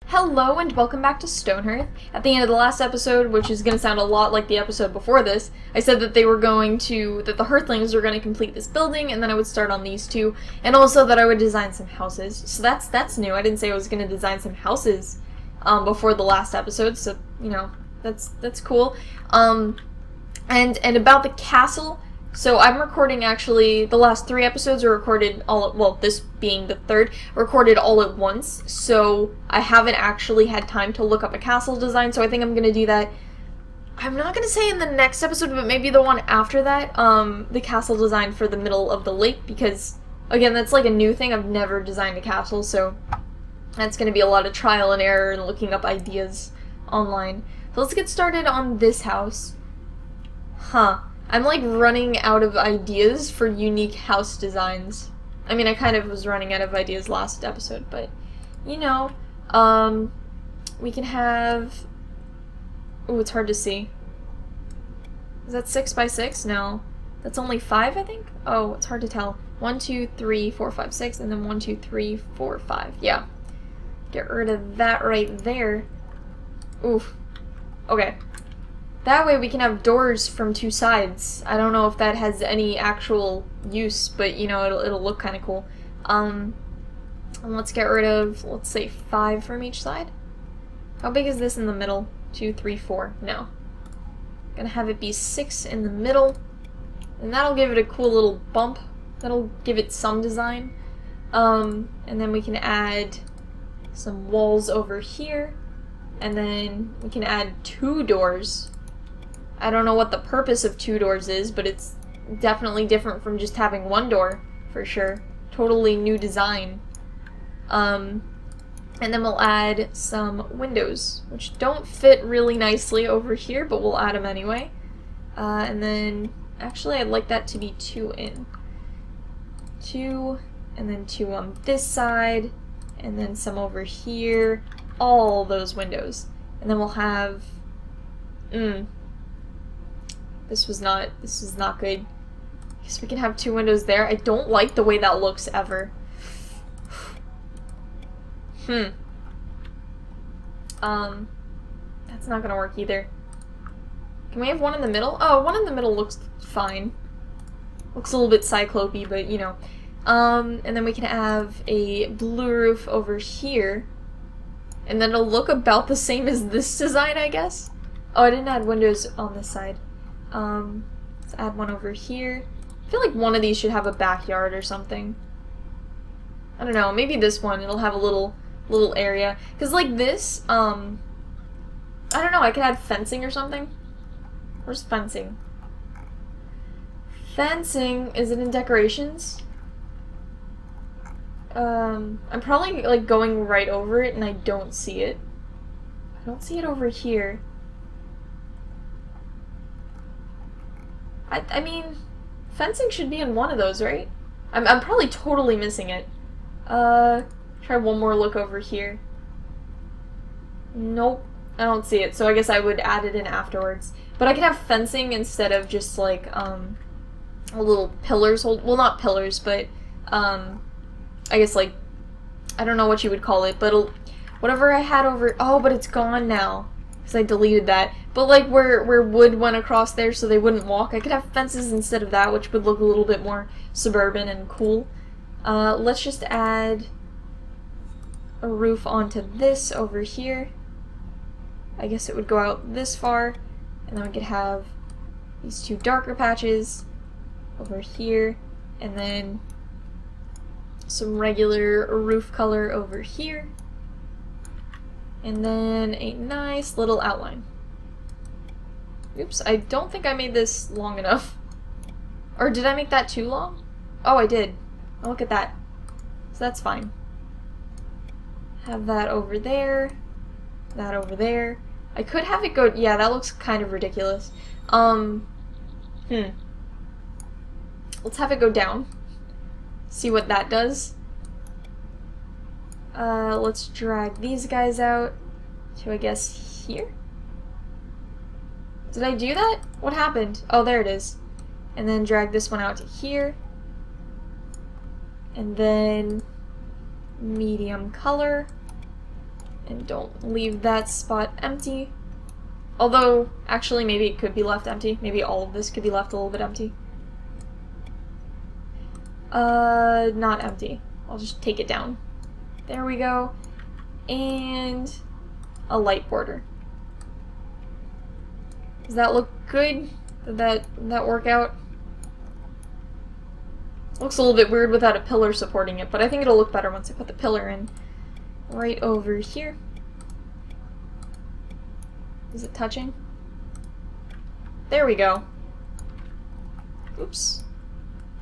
Hello and welcome back to Stonehearth. At the end of the last episode, which is going to sound a lot like the episode before this, I said that the Hearthlings were going to complete this building, and then I would start on these two, and also that I would design some houses. So that's new. I didn't say I was going to design some houses before the last episode, so, you know, that's cool. And about the castle, so I'm recording actually, the last 3 episodes are recorded this being the 3rd, recorded all at once, so I haven't actually had time to look up a castle design, so I think I'm going to do that. I'm not going to say in the next episode, but maybe the one after that, the castle design for the middle of the lake, because, again, that's like a new thing. I've never designed a castle, so that's going to be a lot of trial and error and looking up ideas online. So let's get started on this house. I'm like running out of ideas for unique house designs. I mean, I kind of was running out of ideas last episode, but, you know, we can have, ooh, it's hard to see. Is that 6 by 6? No. That's only 5, I think? Oh, it's hard to tell. 1, 2, 3, 4, 5, 6, and then 1, 2, 3, 4, 5. Yeah. Get rid of that right there. Oof. Okay. That way we can have doors from 2 sides. I don't know if that has any actual use, but, you know, it'll look kind of cool. And let's get rid of, let's say, 5 from each side. How big is this in the middle? 2, 3, 4. No. Gonna have it be 6 in the middle. And that'll give it a cool little bump. That'll give it some design. And then we can add some walls over here. And then we can add 2 doors. I don't know what the purpose of 2 doors is, but it's definitely different from just having 1 door, for sure. Totally new design. And then we'll add some windows, which don't fit really nicely over here, but we'll add them anyway. And then, actually I'd like that to be 2 in. 2, and then 2 on this side, and then some over here. All those windows. And then we'll have, This is not good. I guess we can have 2 windows there. I don't like the way that looks ever. That's not gonna work either. Can we have 1 in the middle? Oh, 1 in the middle looks fine. Looks a little bit cyclope-y, but you know. And then we can have a blue roof over here. And then it'll look about the same as this design, I guess. Oh, I didn't add windows on this side. Let's add 1 over here. I feel like one of these should have a backyard or something. I don't know, maybe this one, it'll have a little area. Because like this, I don't know, I could add fencing or something. Where's fencing? Fencing, is it in decorations? I'm probably like going right over it and I don't see it. I don't see it over here. I mean, fencing should be in one of those, right? I'm probably totally missing it. Try one more look over here. Nope, I don't see it, so I guess I would add it in afterwards. But I could have fencing instead of just like, little pillars, well not pillars, but, I guess like, I don't know what you would call it, but whatever I had over, oh, but it's gone now. Because I deleted that. But like where wood went across there so they wouldn't walk, I could have fences instead of that, which would look a little bit more suburban and cool. Let's just add a roof onto this over here. I guess it would go out this far. And then we could have these 2 darker patches over here. And then some regular roof color over here. And then a nice little outline. Oops, I don't think I made this long enough. Or did I make that too long? Oh, I did. Oh, look at that. So that's fine. Have that over there. That over there. I could have it go, yeah, that looks kind of ridiculous. Let's have it go down. See what that does. Let's drag these guys out to, I guess, here? Did I do that? What happened? Oh, there it is. And then drag this one out to here. And then medium color. And don't leave that spot empty. Although, actually, maybe it could be left empty. Maybe all of this could be left a little bit empty. Not empty. I'll just take it down. There we go. And a light border. Does that look good? Did that work out? Looks a little bit weird without a pillar supporting it, but I think it'll look better once I put the pillar in. Right over here. Is it touching? There we go. Oops.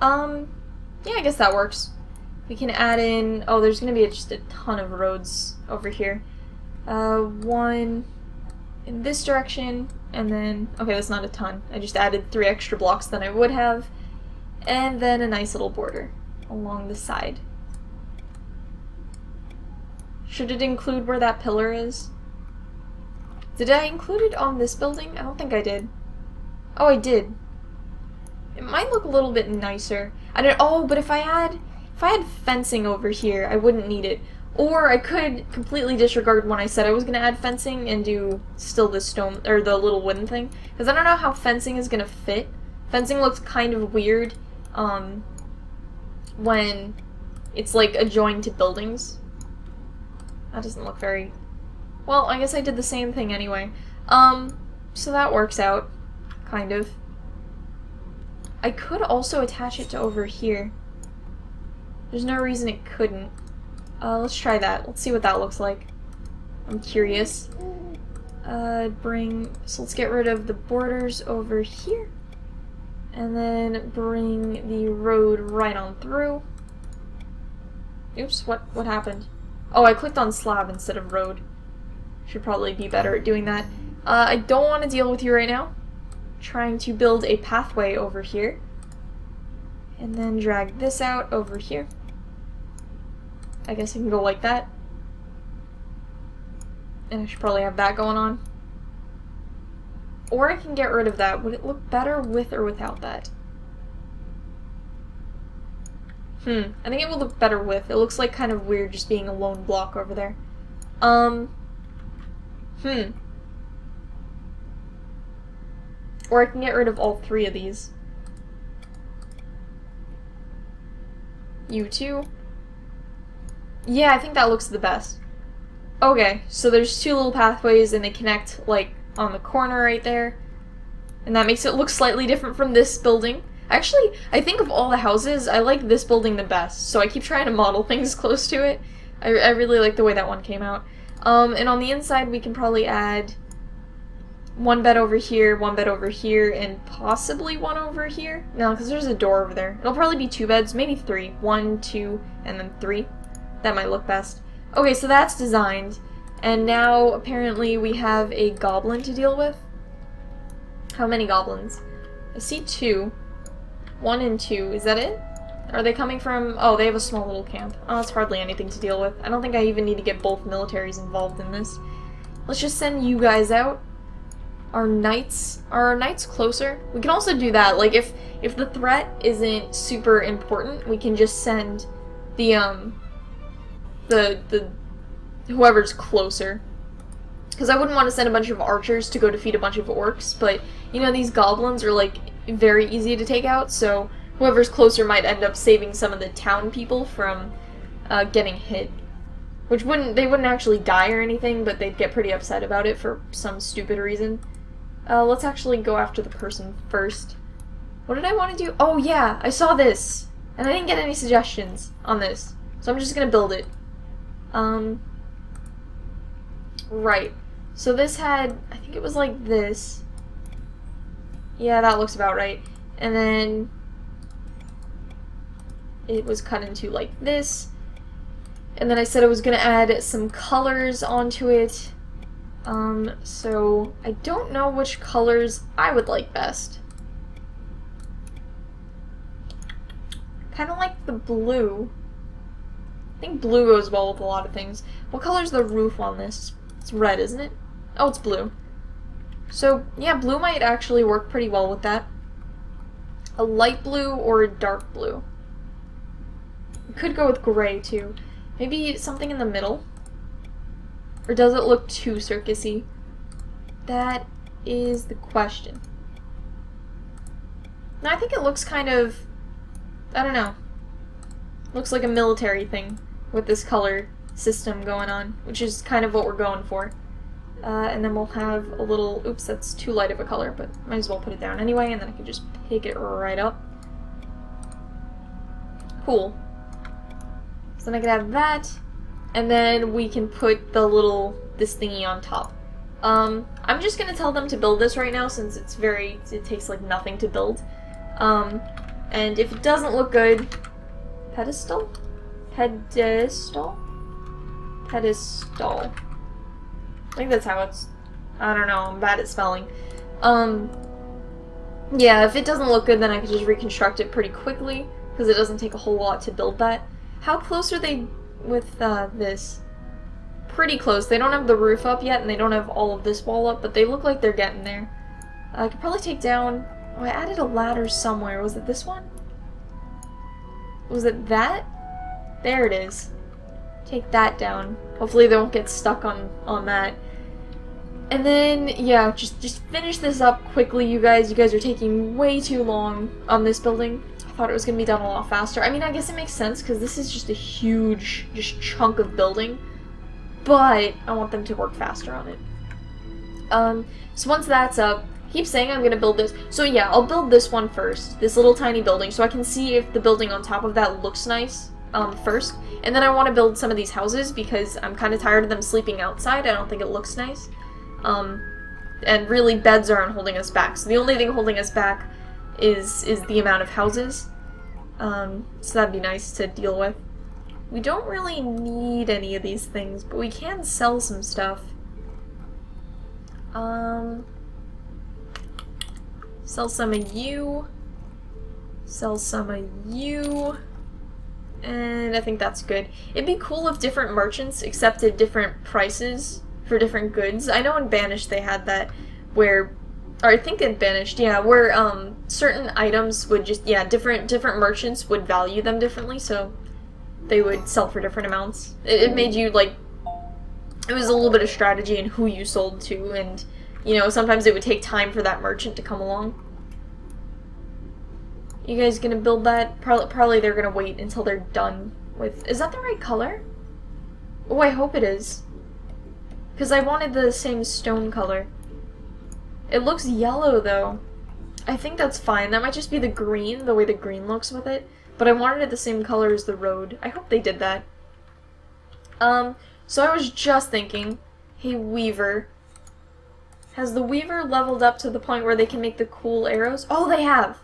Yeah, I guess that works. We can add in... Oh, there's gonna be just a ton of roads over here. One in this direction, and then... Okay, that's not a ton. I just added 3 extra blocks than I would have. And then a nice little border along the side. Should it include where that pillar is? Did I include it on this building? I don't think I did. Oh, I did. It might look a little bit nicer. Oh, but if I had fencing over here, I wouldn't need it. Or I could completely disregard when I said I was going to add fencing and do still the stone, or the little wooden thing. Because I don't know how fencing is going to fit. Fencing looks kind of weird when it's like adjoined to buildings. That doesn't look very... Well, I guess I did the same thing anyway. So that works out, kind of. I could also attach it to over here. There's no reason it couldn't. Let's try that. Let's see what that looks like. I'm curious. So let's get rid of the borders over here. And then bring the road right on through. Oops, what happened? Oh, I clicked on slab instead of road. Should probably be better at doing that. I don't want to deal with you right now. Trying to build a pathway over here. And then drag this out over here. I guess I can go like that. And I should probably have that going on. Or I can get rid of that. Would it look better with or without that? I think it would look better with. It looks like kind of weird just being a lone block over there. Or I can get rid of all 3 of these. You too. Yeah, I think that looks the best. Okay, so there's 2 little pathways and they connect, like, on the corner right there. And that makes it look slightly different from this building. Actually, I think of all the houses, I like this building the best, so I keep trying to model things close to it. I really like the way that one came out. And on the inside, we can probably add 1 bed over here, 1 bed over here, and possibly 1 over here. No, because there's a door over there. It'll probably be 2 beds, maybe 3. 1, 2, and then 3. That might look best. Okay, so that's designed. And now, apparently, we have a goblin to deal with. How many goblins? I see 2. 1 and 2. Is that it? Are they coming from... Oh, they have a small little camp. Oh, that's hardly anything to deal with. I don't think I even need to get both militaries involved in this. Let's just send you guys out. Are our knights closer? We can also do that. Like, if the threat isn't super important, we can just send the whoever's closer. Because I wouldn't want to send a bunch of archers to go defeat a bunch of orcs, but, you know, these goblins are, like, very easy to take out, so whoever's closer might end up saving some of the town people from getting hit. Which they wouldn't actually die or anything, but they'd get pretty upset about it for some stupid reason. Let's actually go after the person first. What did I want to do? Oh yeah, I saw this! And I didn't get any suggestions on this. So I'm just gonna build it. Right. So this had, I think it was like this. Yeah, that looks about right. And then it was cut into like this. And then I said I was gonna add some colors onto it. So I don't know which colors I would like best. Kind of like the blue. I think blue goes well with a lot of things. What color's the roof on this? It's red, isn't it? Oh, it's blue. So, yeah, blue might actually work pretty well with that. A light blue or a dark blue. We could go with gray, too. Maybe something in the middle. Or does it look too circusy? That is the question. No, I think it looks kind of, I don't know. Looks like a military thing with this color system going on, which is kind of what we're going for. And then we'll have a little, oops, that's too light of a color, but might as well put it down anyway, and then I can just pick it right up. Cool. So then I can have that, and then we can put this thingy on top. I'm just gonna tell them to build this right now since it takes like nothing to build. And if it doesn't look good, pedestal? Pedestal? Pedestal. I think that's how it's, I don't know, I'm bad at spelling. Yeah, if it doesn't look good, then I can just reconstruct it pretty quickly, because it doesn't take a whole lot to build that. How close are they with this? Pretty close. They don't have the roof up yet, and they don't have all of this wall up, but they look like they're getting there. I could probably take down, oh, I added a ladder somewhere. Was it this one? Was it that? There it is. Take that down. Hopefully they won't get stuck on that. And then, yeah, just finish this up quickly, you guys. You guys are taking way too long on this building. I thought it was going to be done a lot faster. I mean, I guess it makes sense, because this is just a huge chunk of building. But I want them to work faster on it. So once that's up, keep saying I'm going to build this. So yeah, I'll build this one first. This little tiny building, so I can see if the building on top of that looks nice. First, and then I want to build some of these houses because I'm kind of tired of them sleeping outside. I don't think it looks nice. And really, beds aren't holding us back. So the only thing holding us back is the amount of houses. So that'd be nice to deal with. We don't really need any of these things, but we can sell some stuff. Sell some of you. Sell some of you. And I think that's good. It'd be cool if different merchants accepted different prices for different goods. I know in Banished they had that where, or I think in Banished, yeah, where certain items would just, yeah, different merchants would value them differently, so they would sell for different amounts. It made you, like, it was a little bit of strategy in who you sold to, and, you know, sometimes it would take time for that merchant to come along. You guys gonna build that? Probably they're gonna wait until they're done with... Is that the right color? Oh, I hope it is. Because I wanted the same stone color. It looks yellow, though. I think that's fine. That might just be the green, the way the green looks with it. But I wanted it the same color as the road. I hope they did that. So I was just thinking, hey, Weaver. Has the Weaver leveled up to the point where they can make the cool arrows? Oh, they have!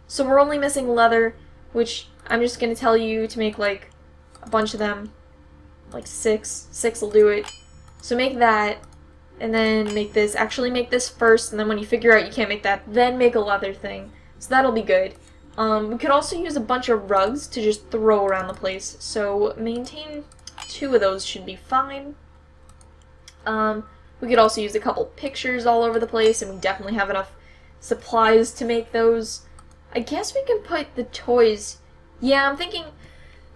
So we're only missing leather, which I'm just going to tell you to make, like, a bunch of them. Like 6. 6 will do it. So make that, and then make this. Actually make this first, and then when you figure out you can't make that, then make a leather thing. So that'll be good. We could also use a bunch of rugs to just throw around the place. So maintain 2 of those should be fine. We could also use a couple pictures all over the place, and we definitely have enough supplies to make those. I guess we can put the toys... Yeah, I'm thinking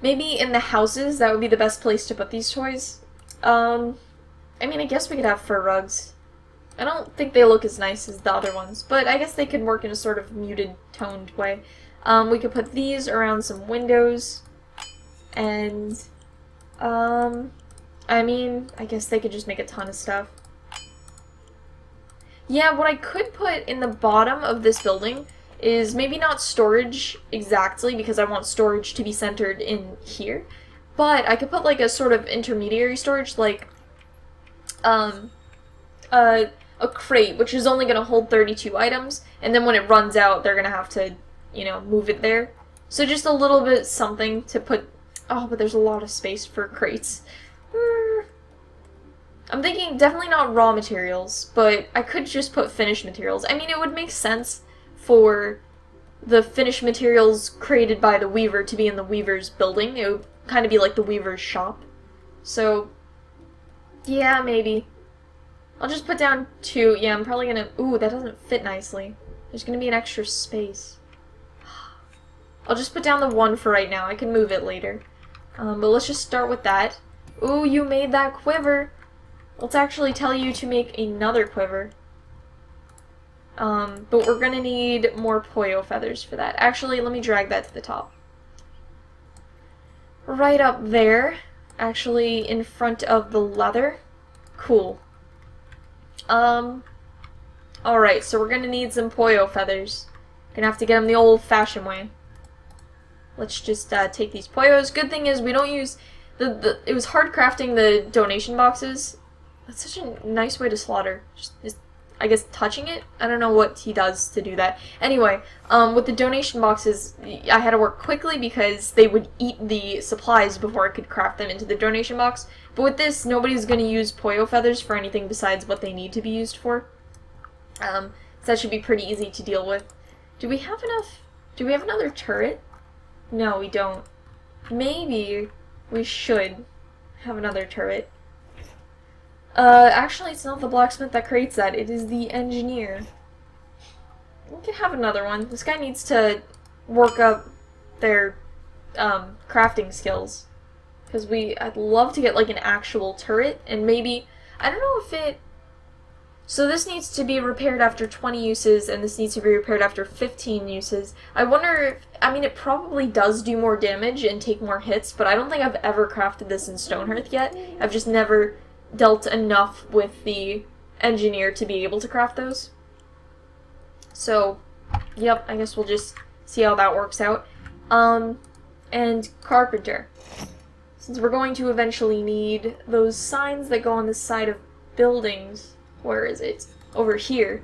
maybe in the houses, that would be the best place to put these toys. I mean, I guess we could have fur rugs. I don't think they look as nice as the other ones, but I guess they could work in a sort of muted, toned way. We could put these around some windows, and, I mean, I guess they could just make a ton of stuff. Yeah, what I could put in the bottom of this building is maybe not storage exactly, because I want storage to be centered in here, but I could put like a sort of intermediary storage, like a crate, which is only going to hold 32 items, and then when it runs out, they're going to have to, you know, move it there. So just a little bit something to put... Oh, but there's a lot of space for crates. I'm thinking definitely not raw materials, but I could just put finished materials. I mean, it would make sense for the finished materials created by the Weaver to be in the Weaver's building. It would kind of be like the Weaver's shop. So, yeah, maybe. I'll just put down 2. Yeah, I'm probably gonna... Ooh, that doesn't fit nicely. There's gonna be an extra space. I'll just put down the 1 for right now. I can move it later. But let's just start with that. Ooh, you made that quiver. let's actually tell you to make another quiver. But we're gonna need more Poyo feathers for that. Actually, let me drag that to the top. Right up there, actually in front of the leather. Cool. Alright, so we're gonna need some Poyo feathers. Gonna have to get them the old-fashioned way. Let's just take these Poyos. Good thing is we don't use it was hard crafting the donation boxes. That's such a nice way to slaughter. Just I guess touching it? I don't know what he does to do that. Anyway, with the donation boxes, I had to work quickly because they would eat the supplies before I could craft them into the donation box. But with this, nobody's going to use Poyo feathers for anything besides what they need to be used for. So that should be pretty easy to deal with. Do we have enough? Do we have another turret? No, we don't. Maybe we should have another turret. Actually, it's not the blacksmith that creates that. It is the engineer. We can have another one. This guy needs to work up their, crafting skills. Because I'd love to get, like, an actual turret, and maybe, I don't know if it, so this needs to be repaired after 20 uses, and this needs to be repaired after 15 uses. I wonder if, I mean, it probably does do more damage and take more hits, but I don't think I've ever crafted this in Stonehearth yet. I've just never dealt enough with the engineer to be able to craft those. So, yep, I guess we'll just see how that works out. And carpenter. Since we're going to eventually need those signs that go on the side of buildings, where is it? Over here.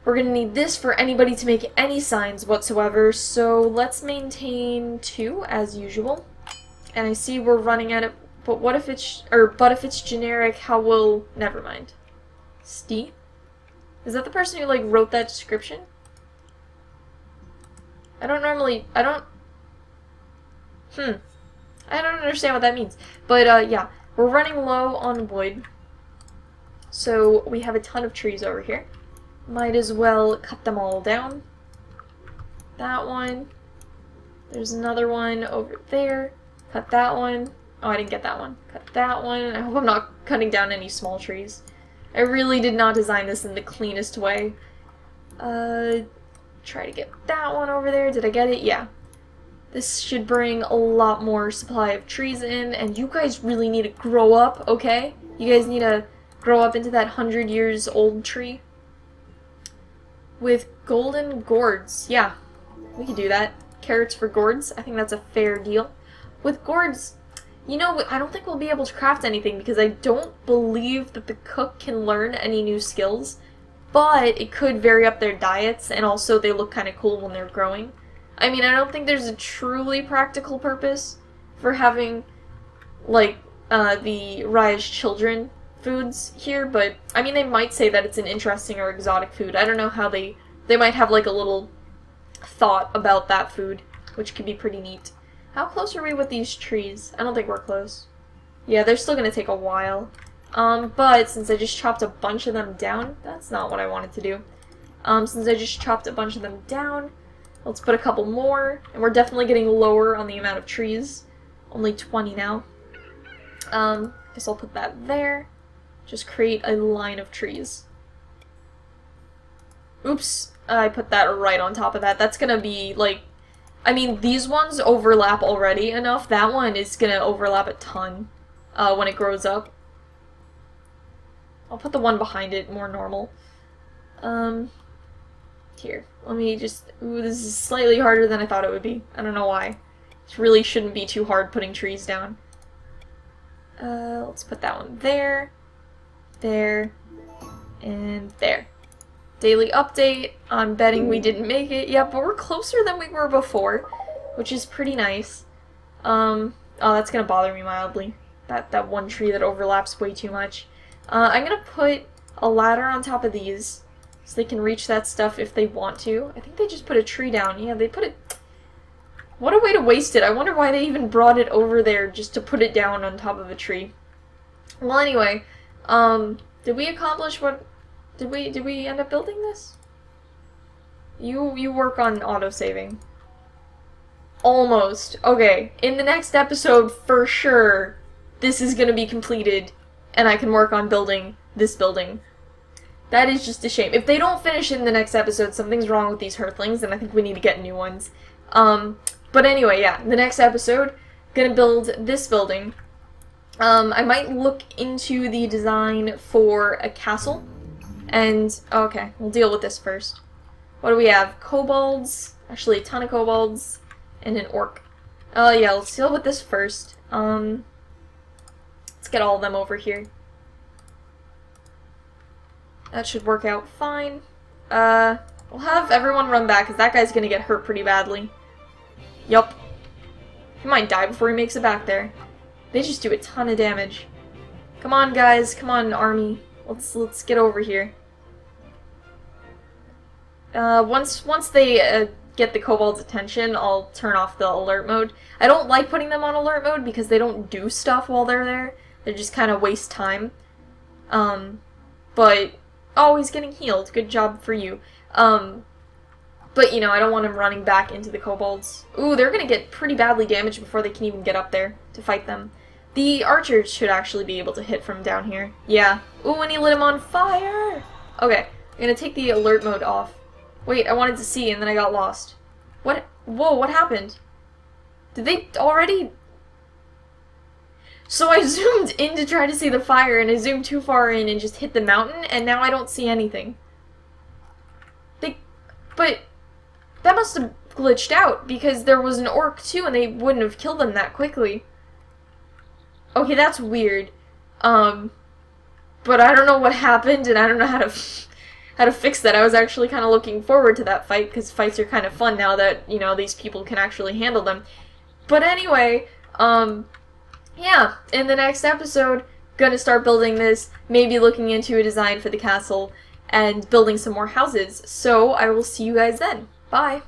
We're going to need this for anybody to make any signs whatsoever, so let's maintain 2 as usual. And I see we're running out of, but what if it's, but if it's generic, how will, never mind. Steve? Is that the person who, like, wrote that description? I don't understand what that means. But, yeah, we're running low on wood. So, we have a ton of trees over here. Might as well cut them all down. That one. There's another one over there. Cut that one. Oh, I didn't get that one. Cut that one. I hope I'm not cutting down any small trees. I really did not design this in the cleanest way. Try to get that one over there. Did I get it? Yeah. This should bring a lot more supply of trees in, and you guys really need to grow up, okay? You guys need to grow up into that 100 years old tree. With golden gourds. Yeah, we could do that. Carrots for gourds. I think that's a fair deal. With gourds, you know, I don't think we'll be able to craft anything because I don't believe that the cook can learn any new skills, but it could vary up their diets, and also they look kind of cool when they're growing. I mean, I don't think there's a truly practical purpose for having, like, the Raya's children foods here, but, I mean, they might say that it's an interesting or exotic food. I don't know how they might have, like, a little thought about that food, which could be pretty neat. How close are we with these trees? I don't think we're close. Yeah, they're still gonna take a while. But since I just chopped a bunch of them down, that's not what I wanted to do. Since I just chopped a bunch of them down, let's put a couple more, and we're definitely getting lower on the amount of trees. Only 20 now. Guess I'll put that there. Just create a line of trees. Oops, I put that right on top of that. That's gonna be, like, I mean, these ones overlap already enough. That one is gonna overlap a ton when it grows up. I'll put the one behind it more normal. Here, let me just, ooh, this is slightly harder than I thought it would be. I don't know why. It really shouldn't be too hard putting trees down. Let's put that one there, there, and there. Daily update. I'm betting we didn't make it. Yeah, but we're closer than we were before, which is pretty nice. Oh, that's gonna bother me mildly. That one tree that overlaps way too much. I'm gonna put a ladder on top of these, so they can reach that stuff if they want to. I think they just put a tree down. Yeah, they put it... What a way to waste it. I wonder why they even brought it over there just to put it down on top of a tree. Well, anyway, did we accomplish what... Did we end up building this? You work on autosaving. Almost. Okay, in the next episode, for sure, this is gonna be completed, and I can work on building this building. That is just a shame. If they don't finish in the next episode, something's wrong with these Hearthlings, and I think we need to get new ones. But anyway, yeah, the next episode, gonna build this building. I might look into the design for a castle, and, okay, we'll deal with this first. What do we have? Kobolds, actually a ton of kobolds, and an orc. Yeah, let's deal with this first. Let's get all of them over here. That should work out fine. We'll have everyone run back, because that guy's gonna get hurt pretty badly. Yup. He might die before he makes it back there. They just do a ton of damage. Come on, guys. Come on, army. Let's get over here. Once they get the kobold's attention, I'll turn off the alert mode. I don't like putting them on alert mode because they don't do stuff while they're there. They just kind of waste time. But oh, he's getting healed. Good job for you. But, you know, I don't want him running back into the kobolds. Ooh, they're gonna get pretty badly damaged before they can even get up there to fight them. The archers should actually be able to hit from down here. Yeah. Ooh, and he lit him on fire! Okay, I'm gonna take the alert mode off. Wait, I wanted to see, and then I got lost. What? Whoa, what happened? Did they already... So I zoomed in to try to see the fire, and I zoomed too far in and just hit the mountain, and now I don't see anything. But... that must have glitched out, because there was an orc too, and they wouldn't have killed them that quickly. Okay, that's weird. But I don't know what happened, and I don't know how to fix that. I was actually kind of looking forward to that fight, because fights are kind of fun now that, you know, these people can actually handle them. But anyway, yeah, in the next episode, gonna start building this, maybe looking into a design for the castle, and building some more houses. So I will see you guys then. Bye!